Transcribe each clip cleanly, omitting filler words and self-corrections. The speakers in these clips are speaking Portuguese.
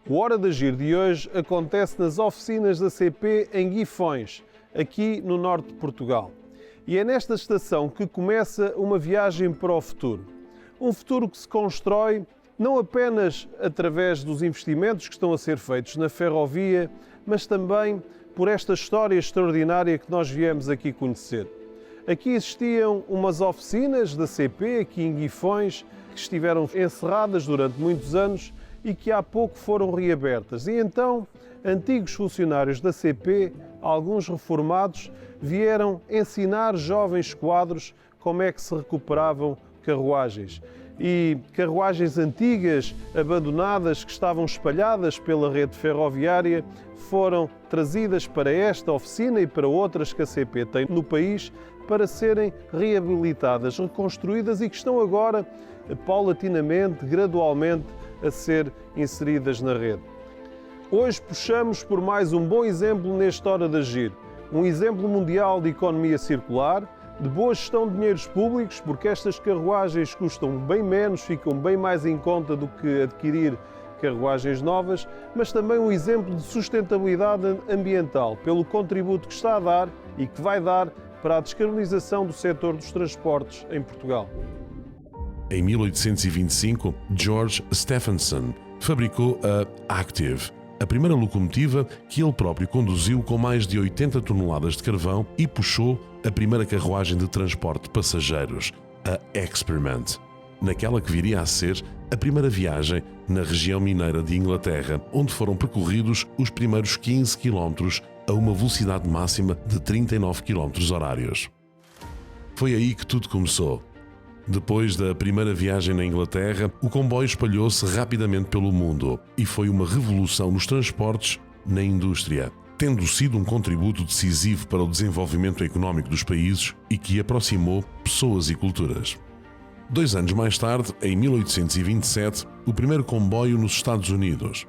O Hora de Agir de hoje acontece nas oficinas da CP em Guifões, aqui no norte de Portugal. E é nesta estação que começa uma viagem para o futuro. Um futuro que se constrói não apenas através dos investimentos que estão a ser feitos na ferrovia, mas também por esta história extraordinária que nós viemos aqui conhecer. Aqui existiam umas oficinas da CP, aqui em Guifões, que estiveram encerradas durante muitos anos e que há pouco foram reabertas. E então, antigos funcionários da CP, alguns reformados, vieram ensinar jovens quadros como é que se recuperavam carruagens. E carruagens antigas, abandonadas, que estavam espalhadas pela rede ferroviária, foram trazidas para esta oficina e para outras que a CP tem no país para serem reabilitadas, reconstruídas e que estão agora, paulatinamente, gradualmente, a ser inseridas na rede. Hoje puxamos por mais um bom exemplo neste Hora de Agir. Um exemplo mundial de economia circular, de boa gestão de dinheiros públicos, porque estas carruagens custam bem menos, ficam bem mais em conta do que adquirir carruagens novas, mas também um exemplo de sustentabilidade ambiental, pelo contributo que está a dar e que vai dar para a descarbonização do setor dos transportes em Portugal. Em 1825, George Stephenson fabricou a Active, a primeira locomotiva que ele próprio conduziu com mais de 80 toneladas de carvão e puxou a primeira carruagem de transporte de passageiros, a Experiment, naquela que viria a ser a primeira viagem na região mineira de Inglaterra, onde foram percorridos os primeiros 15 km a uma velocidade máxima de 39 km/h. Foi aí que tudo começou. Depois da primeira viagem na Inglaterra, o comboio espalhou-se rapidamente pelo mundo e foi uma revolução nos transportes na indústria, tendo sido um contributo decisivo para o desenvolvimento económico dos países e que aproximou pessoas e culturas. 2 anos mais tarde, em 1827, o primeiro comboio nos Estados Unidos.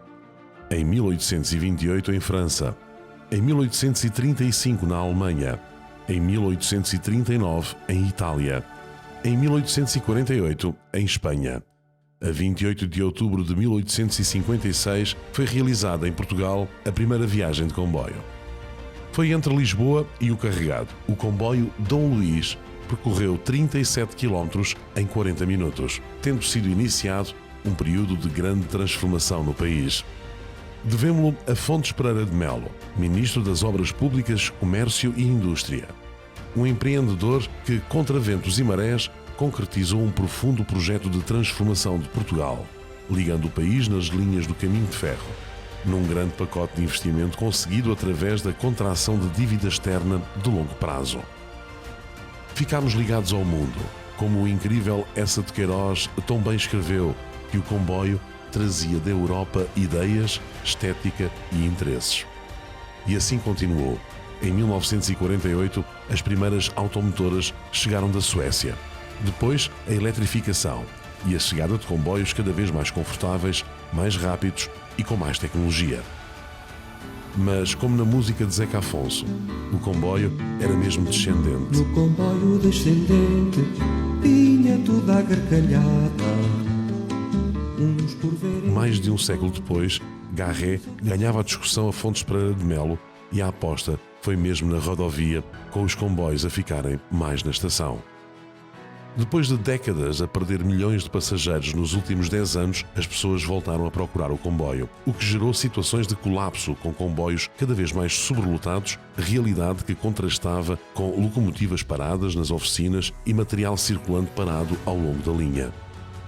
Em 1828, em França. Em 1835, na Alemanha. Em 1839, em Itália. Em 1848, em Espanha. A 28 de outubro de 1856, foi realizada em Portugal a primeira viagem de comboio. Foi entre Lisboa e o Carregado. O comboio Dom Luís percorreu 37 km em 40 minutos, tendo sido iniciado um período de grande transformação no país. Devemos-lo a Fontes Pereira de Melo, Ministro das Obras Públicas, Comércio e Indústria. Um empreendedor que, contra ventos e marés, concretizou um profundo projeto de transformação de Portugal, ligando o país nas linhas do caminho de ferro, num grande pacote de investimento conseguido através da contração de dívida externa de longo prazo. Ficámos ligados ao mundo, como o incrível Essa de Queiroz tão bem escreveu, que o comboio trazia da Europa ideias, estética e interesses. E assim continuou. Em 1948, as primeiras automotoras chegaram da Suécia. Depois, a eletrificação e a chegada de comboios cada vez mais confortáveis, mais rápidos e com mais tecnologia. Mas, como na música de Zeca Afonso, o comboio era mesmo descendente. No comboio descendente vinha toda a gargalhada. Uns por verem... Mais de um século depois, Garré ganhava a discussão a Fontes Pereira de Melo e a aposta foi mesmo na rodovia, com os comboios a ficarem mais na estação. Depois de décadas a perder milhões de passageiros nos últimos 10 anos, as pessoas voltaram a procurar o comboio, o que gerou situações de colapso com comboios cada vez mais sobrelotados, realidade que contrastava com locomotivas paradas nas oficinas e material circulante parado ao longo da linha.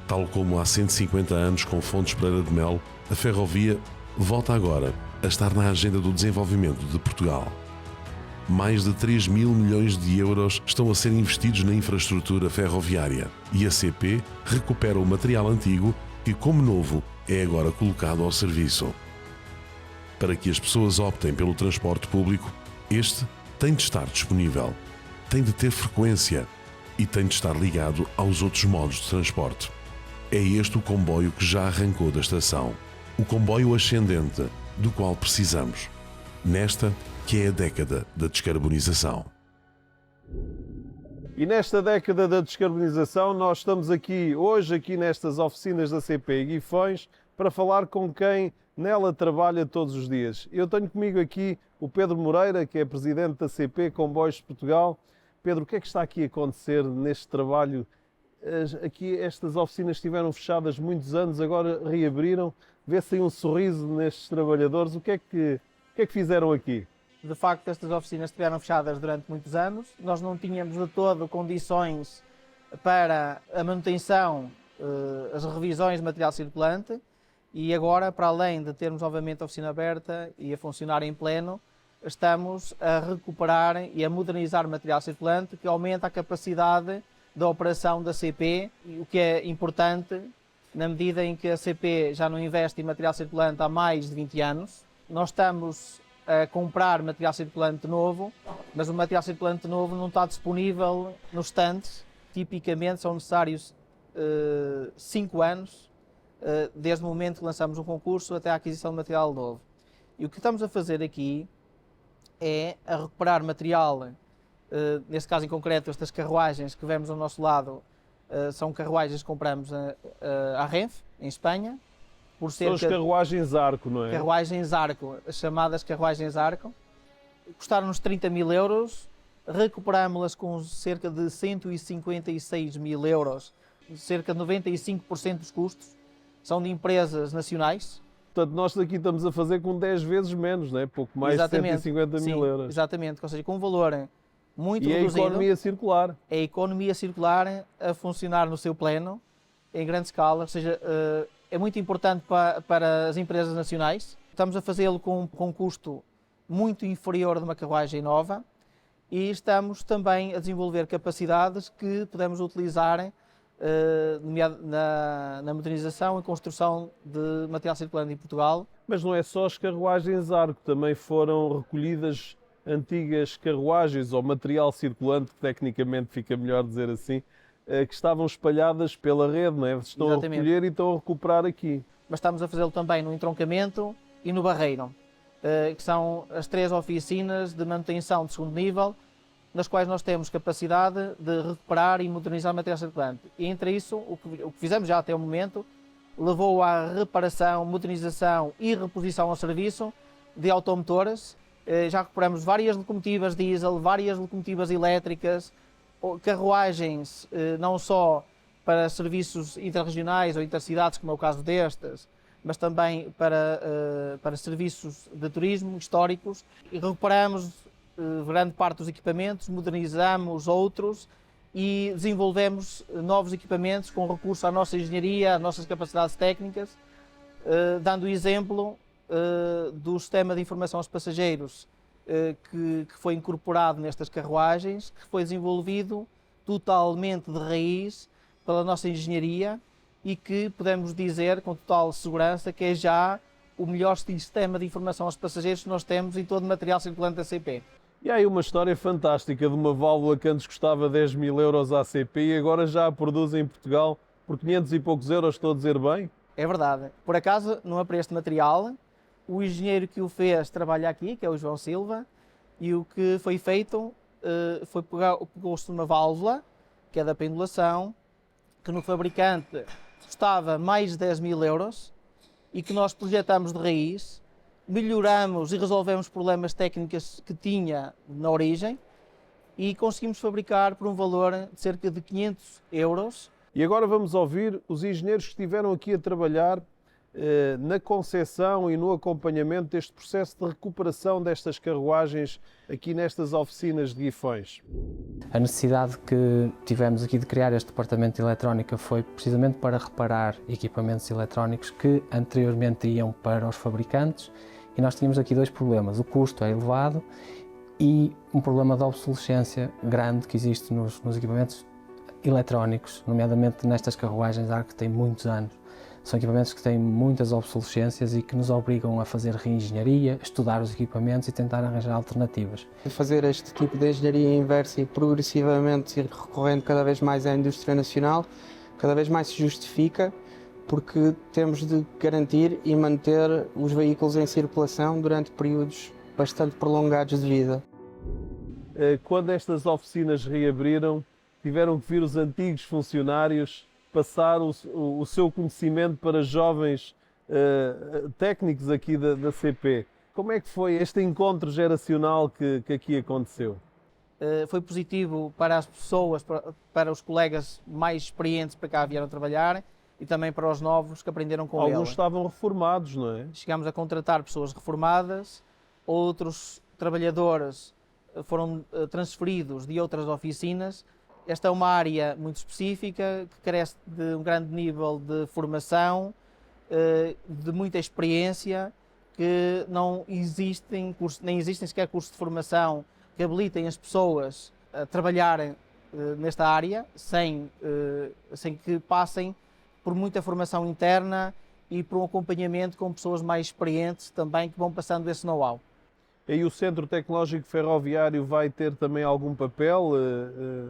Tal como há 150 anos com Fontes Pereira de Melo, a ferrovia volta agora a estar na agenda do desenvolvimento de Portugal. Mais de 3 mil milhões de euros estão a ser investidos na infraestrutura ferroviária e a CP recupera o material antigo que, como novo, é agora colocado ao serviço. Para que as pessoas optem pelo transporte público, este tem de estar disponível, tem de ter frequência e tem de estar ligado aos outros modos de transporte. É este o comboio que já arrancou da estação, o comboio ascendente do qual precisamos, nesta que é a década da descarbonização. E nesta década da descarbonização, nós estamos hoje aqui nestas oficinas da CP Guifões, para falar com quem nela trabalha todos os dias. Eu tenho comigo aqui o Pedro Moreira, que é presidente da CP Comboios de Portugal. Pedro, o que é que está aqui a acontecer neste trabalho? Aqui estas oficinas estiveram fechadas muitos anos, agora reabriram. Vê-se aí um sorriso nestes trabalhadores. O que é que fizeram aqui? De facto, estas oficinas estiveram fechadas durante muitos anos. Nós não tínhamos de todo condições para a manutenção, as revisões de material circulante, e agora, para além de termos novamente a oficina aberta e a funcionar em pleno, estamos a recuperar e a modernizar o material circulante, que aumenta a capacidade da operação da CP, o que é importante na medida em que a CP já não investe em material circulante há mais de 20 anos. Nós estamos a comprar material circulante novo, mas o material circulante novo não está disponível nos estantes. Tipicamente são necessários 5 anos, desde o momento que lançamos um concurso até a aquisição de material novo. E o que estamos a fazer aqui é a recuperar material, neste caso em concreto, estas carruagens que vemos ao nosso lado, são carruagens que compramos à Renfe, em Espanha, por São as carruagens Arco, não é? Carruagens Arco, as chamadas carruagens Arco. Custaram-nos 30 mil euros, recuperámos-las com cerca de 156 mil euros, cerca de 95% dos custos são de empresas nacionais. Portanto, nós daqui estamos a fazer com 10 vezes menos, não é? Pouco mais de 150 mil euros. Exatamente, ou seja, com um valor muito reduzido. E a economia circular. A economia circular a funcionar no seu pleno, em grande escala, ou seja, é muito importante para as empresas nacionais. Estamos a fazê-lo com um custo muito inferior de uma carruagem nova e estamos também a desenvolver capacidades que podemos utilizar na modernização e construção de material circulante em Portugal. Mas não é só as carruagens Arco, também foram recolhidas antigas carruagens ou material circulante, que tecnicamente fica melhor dizer assim, que estavam espalhadas pela rede, não é? Estão Exatamente. A recolher e estão a recuperar aqui. Mas estamos a fazê-lo também no entroncamento e no barreiro, que são as 3 oficinas de manutenção de segundo nível, nas quais nós temos capacidade de recuperar e modernizar material circulante. E entre isso, o que fizemos já até o momento, levou à reparação, modernização e reposição ao serviço de automotores. Já recuperamos várias locomotivas diesel, várias locomotivas elétricas, carruagens não só para serviços interregionais ou intercidades, como é o caso destas, mas também para serviços de turismo históricos. E recuperamos grande parte dos equipamentos, modernizamos outros e desenvolvemos novos equipamentos com recurso à nossa engenharia, às nossas capacidades técnicas, dando o exemplo do sistema de informação aos passageiros que foi incorporado nestas carruagens, que foi desenvolvido totalmente de raiz pela nossa engenharia e que podemos dizer com total segurança que é já o melhor sistema de informação aos passageiros que nós temos em todo o material circulante da CP. E há aí uma história fantástica de uma válvula que antes custava 10 mil euros à CP e agora já a produz em Portugal por 500 e poucos euros, estou a dizer bem? É verdade. Por acaso, não é para este material. O engenheiro que o fez trabalha aqui, que é o João Silva, e o que foi feito foi pegou-se numa válvula, que é da pendulação, que no fabricante custava mais de 10 mil euros e que nós projetamos de raiz, melhoramos e resolvemos problemas técnicos que tinha na origem e conseguimos fabricar por um valor de cerca de 500 euros. E agora vamos ouvir os engenheiros que estiveram aqui a trabalhar na concepção e no acompanhamento deste processo de recuperação destas carruagens aqui nestas oficinas de Guifões. A necessidade que tivemos aqui de criar este departamento de eletrónica foi precisamente para reparar equipamentos eletrónicos que anteriormente iam para os fabricantes e nós tínhamos aqui 2 problemas. O custo é elevado e um problema de obsolescência grande que existe nos equipamentos eletrónicos, nomeadamente nestas carruagens Arco que têm muitos anos. São equipamentos que têm muitas obsolescências e que nos obrigam a fazer reengenharia, estudar os equipamentos e tentar arranjar alternativas. Fazer este tipo de engenharia inversa e progressivamente ir recorrendo cada vez mais à indústria nacional, cada vez mais se justifica, porque temos de garantir e manter os veículos em circulação durante períodos bastante prolongados de vida. Quando estas oficinas reabriram, tiveram que vir os antigos funcionários passar o seu conhecimento para jovens técnicos aqui da CP. Como é que foi este encontro geracional que aqui aconteceu? Foi positivo para as pessoas, para os colegas mais experientes para cá vieram trabalhar e também para os novos que aprenderam com ele. Alguns estavam reformados, não é? Chegámos a contratar pessoas reformadas, outros trabalhadores foram transferidos de outras oficinas. Esta é uma área muito específica, que carece de um grande nível de formação, de muita experiência, que não existem cursos, nem existem sequer cursos de formação que habilitem as pessoas a trabalharem nesta área sem que passem por muita formação interna e por um acompanhamento com pessoas mais experientes também que vão passando esse know-how. E o Centro Tecnológico Ferroviário vai ter também algum papel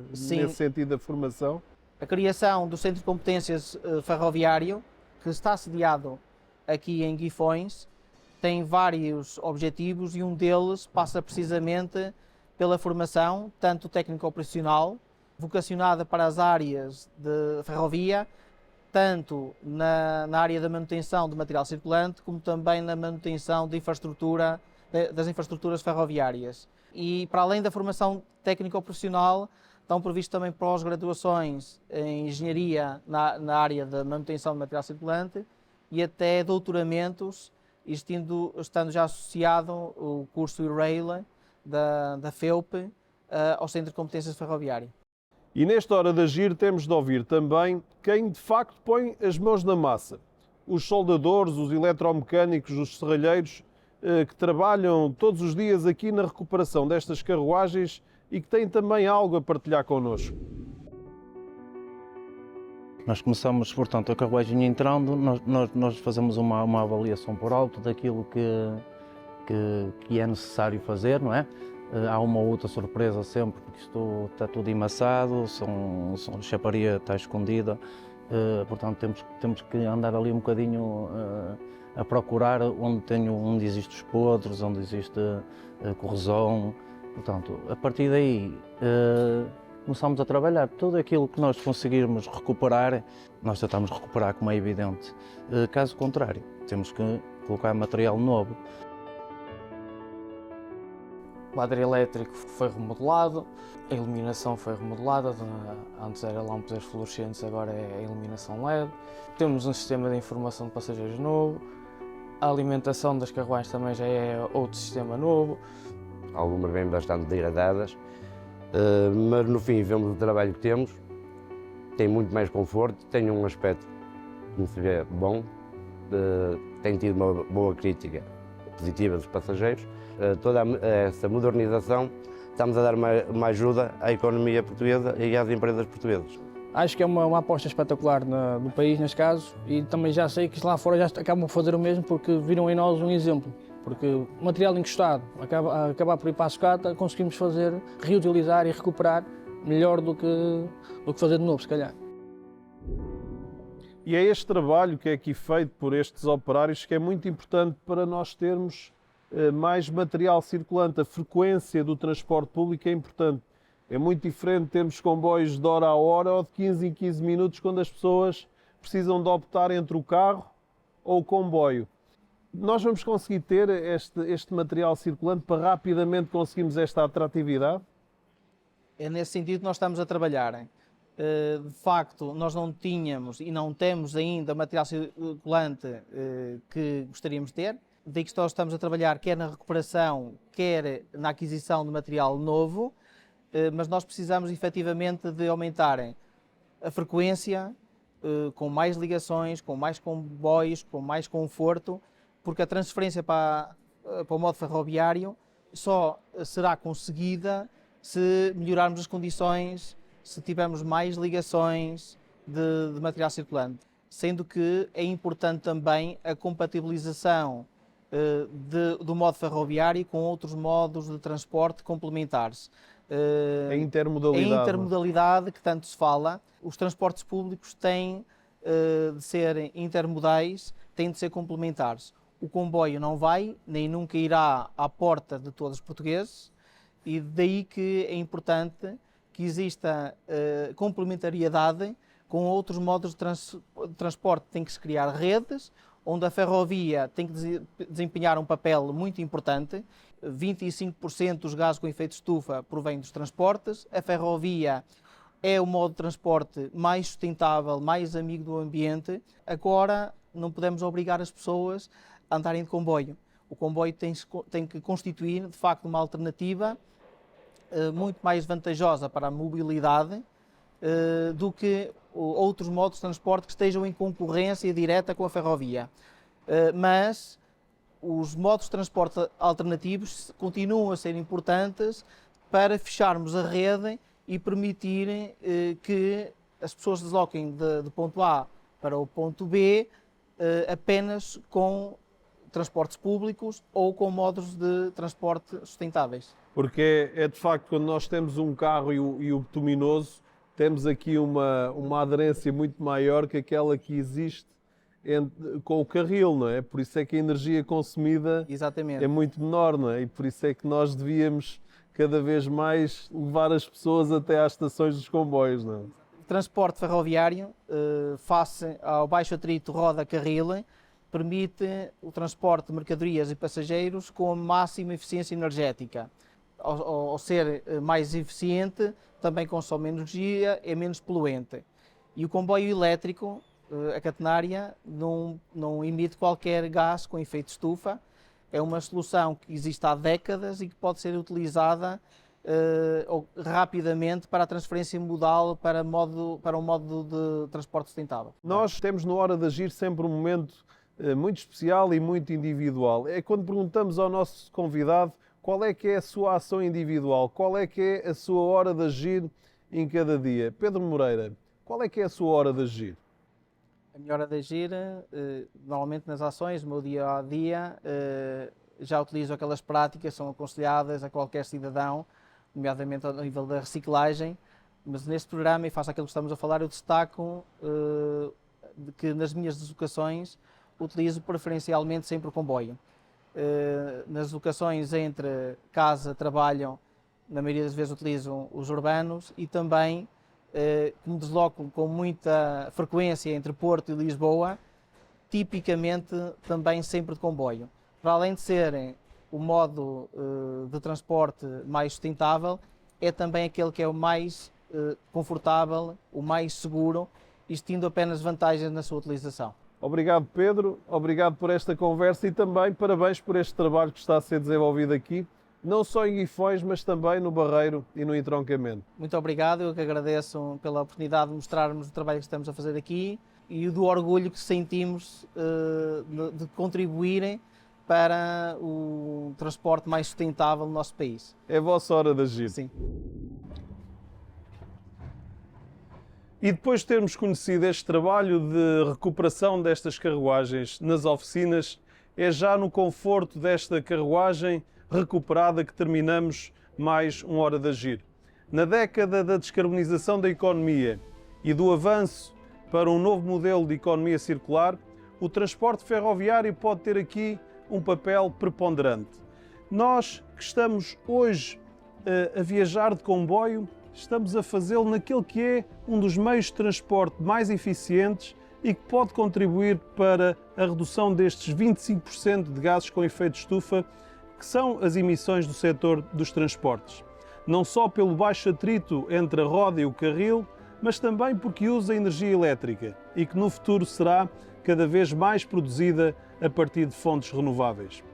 nesse sentido da formação? A criação do Centro de Competências Ferroviário, que está sediado aqui em Guifões, tem vários objetivos e um deles passa precisamente pela formação, tanto técnico-operacional, vocacionada para as áreas de ferrovia, tanto na área da manutenção de material circulante, como também na manutenção de infraestrutura, das infraestruturas ferroviárias. E para além da formação técnico-profissional, estão previstos também pós-graduações em engenharia na área da manutenção de material circulante e até doutoramentos, estando já associado o curso E-Rail da FEUP ao Centro de Competências Ferroviárias. E nesta hora de agir temos de ouvir também quem de facto põe as mãos na massa. Os soldadores, os eletromecânicos, os serralheiros que trabalham todos os dias aqui na recuperação destas carruagens e que têm também algo a partilhar connosco. Nós começamos, portanto, a carruagem entrando, nós fazemos uma avaliação por alto daquilo que é necessário fazer, não é? Há uma ou outra surpresa sempre, porque isto está tudo emassado, a chaparia está escondida, portanto temos que andar ali um bocadinho a procurar onde existem os podres, onde existe corrosão. Portanto, a partir daí começamos a trabalhar tudo aquilo que nós conseguirmos recuperar, nós tentamos recuperar, como é evidente. Caso contrário, temos que colocar material novo. O quadro elétrico foi remodelado, a iluminação foi remodelada, antes era lâmpadas fluorescentes, agora é a iluminação LED. Temos um sistema de informação de passageiros novo, a alimentação das carruagens também já é outro sistema novo. Algumas bem bastante degradadas, mas no fim vemos o trabalho que temos, tem muito mais conforto, tem um aspecto, como se vê, bom, tem tido uma boa crítica positiva dos passageiros. Toda essa modernização, estamos a dar uma ajuda à economia portuguesa e às empresas portuguesas. Acho que é uma aposta espetacular no país, neste caso, e também já sei que lá fora já acabam a fazer o mesmo porque viram em nós um exemplo. Porque o material encostado, acabar por ir para a sucata, conseguimos reutilizar e recuperar melhor do que fazer de novo, se calhar. E é este trabalho que é aqui feito por estes operários que é muito importante para nós termos mais material circulante. A frequência do transporte público é importante. É muito diferente termos comboios de hora a hora ou de 15 em 15 minutos quando as pessoas precisam de optar entre o carro ou o comboio. Nós vamos conseguir ter este material circulante para rapidamente conseguirmos esta atratividade? É nesse sentido que nós estamos a trabalhar. De facto, nós não tínhamos e não temos ainda material circulante que gostaríamos de ter. Daí que nós estamos a trabalhar quer na recuperação, quer na aquisição de material novo, mas nós precisamos efetivamente de aumentar a frequência, com mais ligações, com mais comboios, com mais conforto, porque a transferência para o modo ferroviário só será conseguida se melhorarmos as condições, se tivermos mais ligações de material circulante. Sendo que é importante também a compatibilização do modo ferroviário com outros modos de transporte complementares. A intermodalidade. A intermodalidade que tanto se fala. Os transportes públicos têm de ser intermodais, têm de ser complementares. O comboio não vai, nem nunca irá à porta de todos os portugueses, e daí que é importante que exista complementariedade com outros modos de transporte. Tem que se criar redes onde a ferrovia tem que desempenhar um papel muito importante. 25% dos gases com efeito de estufa provém dos transportes. A ferrovia é o modo de transporte mais sustentável, mais amigo do ambiente. Agora, não podemos obrigar as pessoas a andarem de comboio. O comboio tem que constituir, de facto, uma alternativa muito mais vantajosa para a mobilidade do que outros modos de transporte que estejam em concorrência direta com a ferrovia. Mas os modos de transporte alternativos continuam a ser importantes para fecharmos a rede e permitir que as pessoas se desloquem de ponto A para o ponto B apenas com transportes públicos ou com modos de transporte sustentáveis. Porque é de facto, quando nós temos um carro e o bituminoso, temos aqui uma aderência muito maior que aquela que existe com o carril, não é? Por isso é que a energia consumida Exatamente. é muito menor, não é? E por isso é que nós devíamos cada vez mais levar as pessoas até às estações dos comboios, não é? O transporte ferroviário, face ao baixo atrito roda-carril, permite o transporte de mercadorias e passageiros com a máxima eficiência energética. Ao ser mais eficiente, também consome menos energia, é menos poluente. E o comboio elétrico, a catenária, não emite qualquer gás com efeito de estufa. É uma solução que existe há décadas e que pode ser utilizada rapidamente para a transferência modal para um modo de transporte sustentável. Nós temos no Hora de Agir sempre um momento muito especial e muito individual. É quando perguntamos ao nosso convidado qual é que é a sua ação individual, qual é que é a sua hora de agir em cada dia. Pedro Moreira, qual é que é a sua hora de agir? A minha hora de agir, normalmente nas ações, no meu dia a dia, já utilizo aquelas práticas que são aconselhadas a qualquer cidadão, nomeadamente ao nível da reciclagem, mas neste programa, e face àquilo que estamos a falar, eu destaco que nas minhas deslocações utilizo preferencialmente sempre o comboio. Nas deslocações entre casa, trabalho, na maioria das vezes utilizo os urbanos e também, como desloco com muita frequência entre Porto e Lisboa, tipicamente também sempre de comboio. Para além de serem o modo de transporte mais sustentável, é também aquele que é o mais confortável, o mais seguro, existindo apenas vantagens na sua utilização. Obrigado, Pedro. Obrigado por esta conversa e também parabéns por este trabalho que está a ser desenvolvido aqui, não só em Guifões, mas também no Barreiro e no entroncamento. Muito obrigado, eu que agradeço pela oportunidade de mostrarmos o trabalho que estamos a fazer aqui e do orgulho que sentimos de contribuírem para o transporte mais sustentável no nosso país. É a vossa hora de agir. Sim. E depois de termos conhecido este trabalho de recuperação destas carruagens nas oficinas, é já no conforto desta carruagem recuperada que terminamos mais uma hora de agir. Na década da descarbonização da economia e do avanço para um novo modelo de economia circular, o transporte ferroviário pode ter aqui um papel preponderante. Nós que estamos hoje a viajar de comboio, estamos a fazê-lo naquele que é um dos meios de transporte mais eficientes e que pode contribuir para a redução destes 25% de gases com efeito de estufa, que são as emissões do setor dos transportes. Não só pelo baixo atrito entre a roda e o carril, mas também porque usa energia elétrica e que no futuro será cada vez mais produzida a partir de fontes renováveis.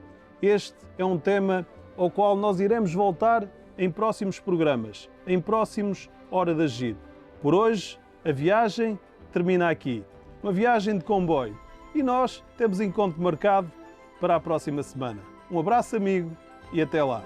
Este é um tema ao qual nós iremos voltar em próximos programas, em próximos Hora de Agir. Por hoje, a viagem termina aqui. Uma viagem de comboio. E nós temos encontro marcado para a próxima semana. Um abraço, amigo, e até lá.